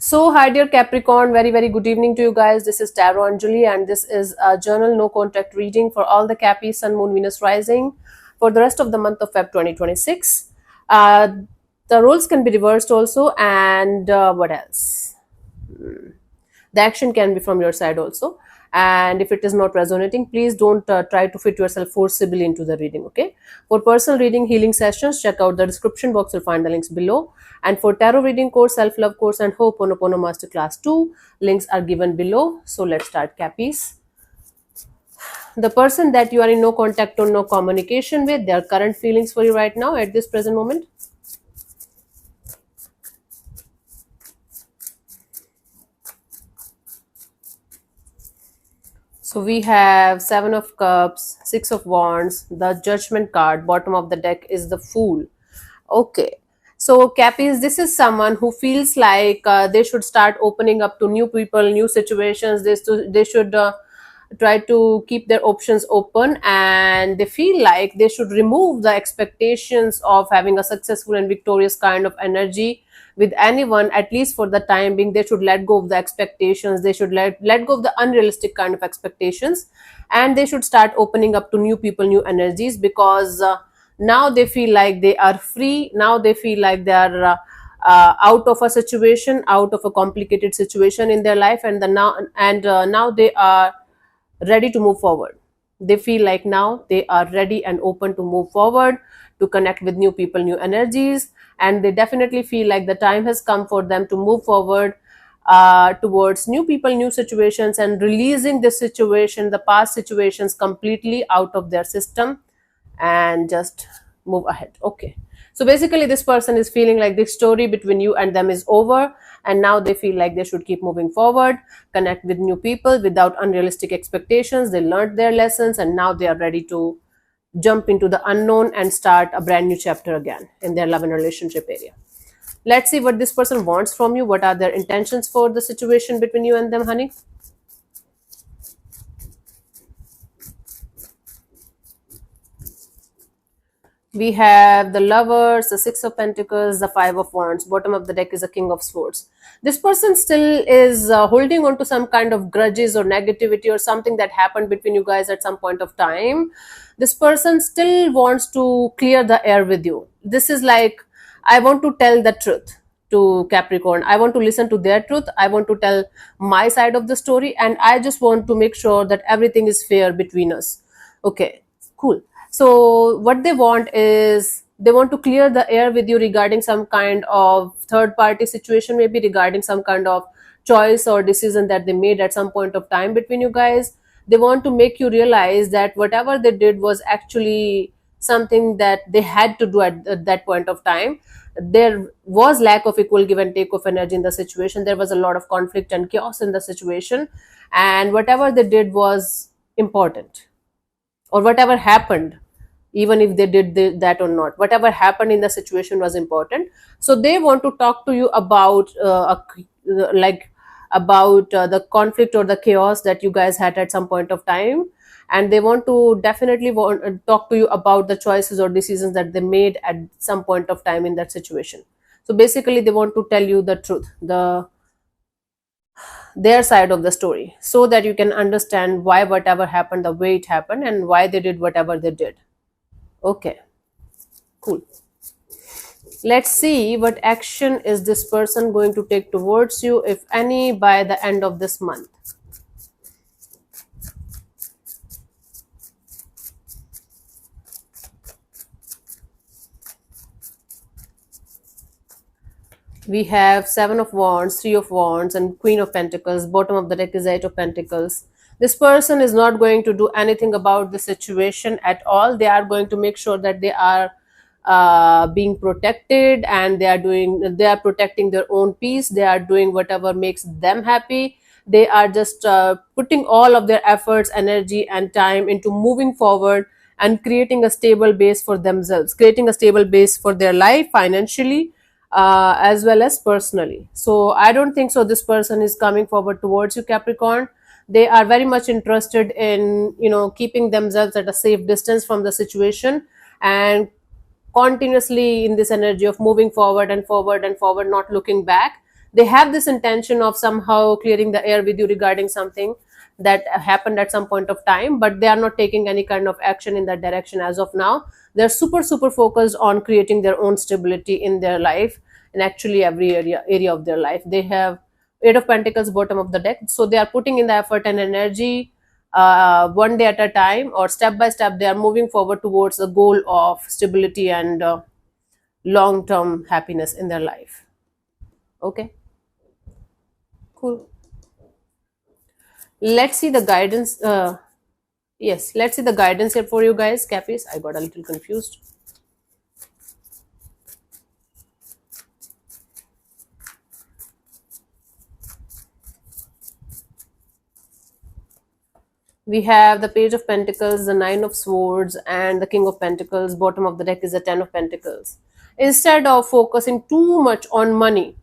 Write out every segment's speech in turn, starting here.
So, hi dear Capricorn, very good evening to you guys. This is Tarot Anjali, and this is a journal no contact reading for all the Cappy, Sun, Moon, Venus rising for the rest of the month of Feb 2026. Uh, the roles can be reversed also, and what else? The action can be from your side also. And if it is not resonating, please don't try to fit yourself forcibly into the reading. Okay, for personal reading healing sessions, check out the description box. You'll find the links below. And for tarot reading course, self-love course, and Ho'oponopono masterclass 2, links are given below. So let's start, Cappies. The person that you are in no contact or no communication with, their current feelings for you right now at this present moment. So we have Seven of Cups, Six of Wands, the Judgment card. Bottom of the deck is the Fool. Okay. So Cappies, this is someone who feels like they should start opening up to new people, new situations. They should try to keep their options open, and they feel like they should remove the expectations of having a successful and victorious kind of energy with anyone, at least for the time being. They should let go of the expectations. They should let go of the unrealistic kind of expectations, and they should start opening up to new people, new energies, because now they feel like they are free. Now they feel like they are out of a situation, out of a complicated situation in their life, and now they are ready to move forward. They feel like now they are ready and open to move forward, to connect with new people, new energies, and they definitely feel like the time has come for them to move forward towards new people, new situations, and releasing the situation, the past situations, completely out of their system, and just move ahead. Okay, so basically this person is feeling like the story between you and them is over, and now they feel like they should keep moving forward, connect with new people without unrealistic expectations. They learned their lessons, and now they are ready to jump into the unknown and start a brand new chapter again in their love and relationship area. Let's see what this person wants from you. What are their intentions for the situation between you and them, honey? We have the Lovers, the Six of Pentacles, the Five of Wands. Bottom of the deck is the King of Swords. This person still is holding on to some kind of grudges or negativity or something that happened between you guys at some point of time. This person still wants to clear the air with you. This is like, I want to tell the truth to Capricorn. I want to listen to their truth. I want to tell my side of the story, and I just want to make sure that everything is fair between us. Okay, cool. So what they want is, they want to clear the air with you regarding some kind of third party situation, maybe regarding some kind of choice or decision that they made at some point of time between you guys. They want to make you realize that whatever they did was actually something that they had to do at that point of time. There was lack of equal give and take of energy in the situation. There was a lot of conflict and chaos in the situation, and whatever they did was important, or whatever happened, even if they did that or not, whatever happened in the situation was important. So they want to talk to you about like about the conflict or the chaos that you guys had at some point of time, and they want to definitely talk to you about the choices or decisions that they made at some point of time in that situation. So basically they want to tell you the truth, their side of the story, so that you can understand why whatever happened the way it happened, and why they did whatever they did. Okay, cool. Let's see what action is this person going to take towards you, if any, by the end of this month. We have Seven of Wands, Three of Wands, and Queen of Pentacles. Bottom of the deck is Eight of Pentacles. This person is not going to do anything about the situation at all. They are going to make sure that they are being protected, and they are protecting their own peace. They are doing whatever makes them happy. They are just putting all of their efforts, energy, and time into moving forward and creating a stable base for themselves, creating a stable base for their life financially, as well as personally. So I don't think so this person is coming forward towards you, Capricorn. They are very much interested in, keeping themselves at a safe distance from the situation, and continuously in this energy of moving forward and forward and forward, not looking back. They have this intention of somehow clearing the air with you regarding something that happened at some point of time, but they are not taking any kind of action in that direction as of now. They're super focused on creating their own stability in their life, in actually every area of their life. They have Eight of Pentacles bottom of the deck, so they are putting in the effort and energy, one day at a time, or step by step they are moving forward towards the goal of stability and long term happiness in their life. Okay, cool. Let's see the guidance. Yes, let's see the guidance here for you guys, Cappies. I got a little confused. We have the Page of Pentacles, the Nine of Swords, and the King of Pentacles. Bottom of the deck is the Ten of Pentacles. Instead of focusing too much on money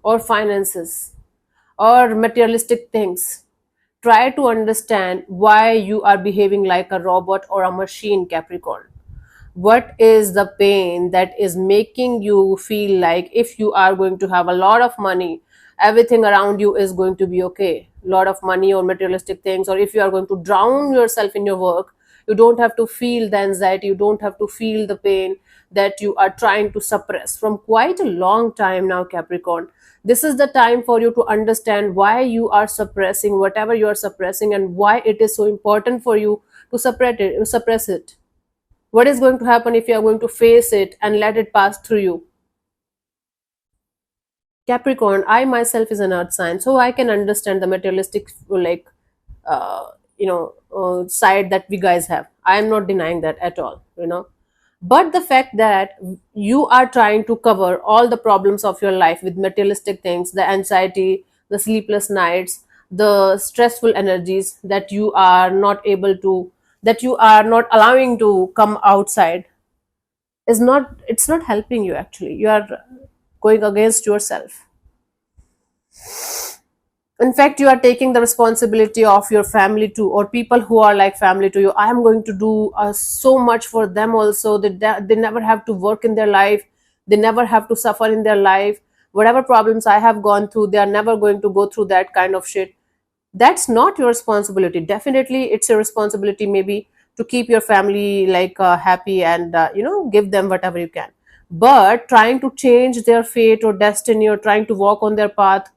or finances or materialistic things, try to understand why you are behaving like a robot or a machine, Capricorn. What is the pain that is making you feel like if you are going to have a lot of money, everything around you is going to be okay? A lot of money or materialistic things, or if you are going to drown yourself in your work, you don't have to feel the anxiety, you don't have to feel the pain that you are trying to suppress from quite a long time now, Capricorn. This is the time for you to understand why you are suppressing whatever you are suppressing, and why it is so important for you to suppress it. What is going to happen if you are going to face it and let it pass through you? Capricorn, I myself is an earth sign, so I can understand the materialistic, like, side that we guys have. I am not denying that at all. But the fact that you are trying to cover all the problems of your life with materialistic things, the anxiety, the sleepless nights, the stressful energies that you are not able to, that you are not allowing to come outside, is not, it's not helping you. Actually, you are going against yourself. In fact, you are taking the responsibility of your family too, or people who are like family to you. I am going to do so much for them also. They never have to work in their life, they never have to suffer in their life. Whatever problems I have gone through, they are never going to go through that kind of shit. That's not your responsibility. Definitely it's your responsibility, maybe, to keep your family like happy, and give them whatever you can. But trying to change their fate or destiny, or trying to walk on their path,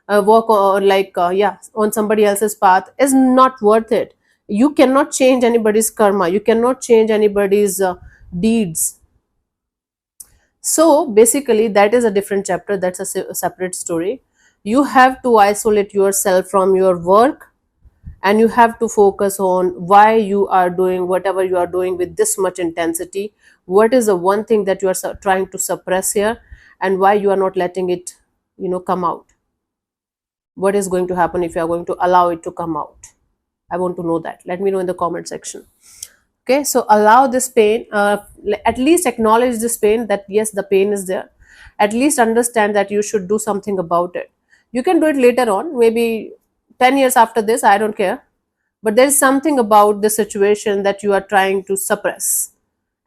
walk on, like, yeah, on somebody else's path, is not worth it. You cannot change anybody's karma, you cannot change anybody's deeds. So basically that is a different chapter, that's a separate story. You have to isolate yourself from your work, and you have to focus on why you are doing whatever you are doing with this much intensity. What is the one thing that you are trying to suppress here, and why you are not letting it come out? What is going to happen if you are going to allow it to come out? I want to know that. Let me know in the comment section. Okay, so allow this pain, at least acknowledge this pain, that yes, the pain is there. At least understand that you should do something about it. You can do it later on, maybe 10 years after this, I don't care. But there is something about the situation that you are trying to suppress,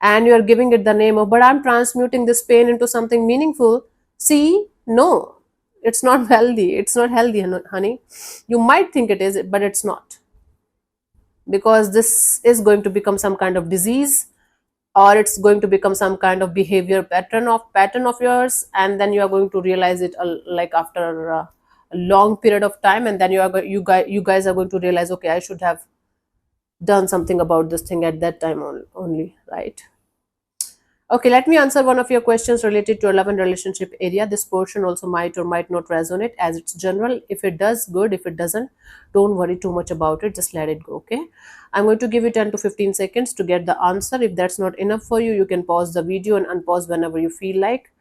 and you are giving it the name of, but I'm transmuting this pain into something meaningful. See, no, it's not healthy. It's not healthy, honey. You might think it is, but it's not, because this is going to become some kind of disease, or it's going to become some kind of behavior pattern of yours, and then you are going to realize it, like, after a long period of time, and then you guys are going to realize, okay, I should have done something about this thing at that time only, right? Okay, let me answer one of your questions related to your love and relationship area. This portion also might or might not resonate, as it's general. If it does, good. If it doesn't, don't worry too much about it. Just let it go, okay? I'm going to give you 10 to 15 seconds to get the answer. If that's not enough for you, you can pause the video and unpause whenever you feel like.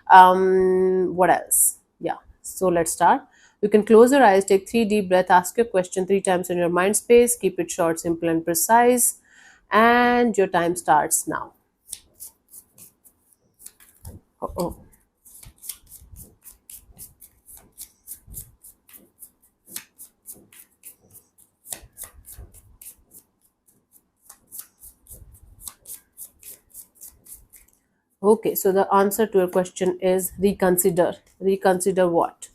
What else? Yeah, so let's start. You can close your eyes, take 3 deep breaths, ask your question 3 times in your mind space. Keep it short, simple, and precise. And your time starts now. Oh. Okay, so the answer to your question is reconsider. Reconsider what?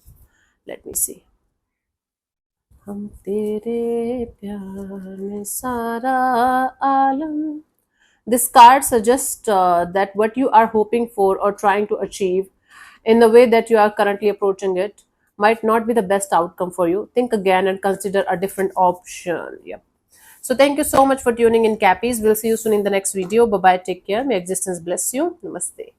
Let me see. हम तेरे प्यार में सारा आलम. This card suggests that what you are hoping for or trying to achieve in the way that you are currently approaching it might not be the best outcome for you. Think again and consider a different option. Yep. So thank you so much for tuning in, Cappies. We'll see you soon in the next video. Bye bye. Take care. May existence bless you. Namaste.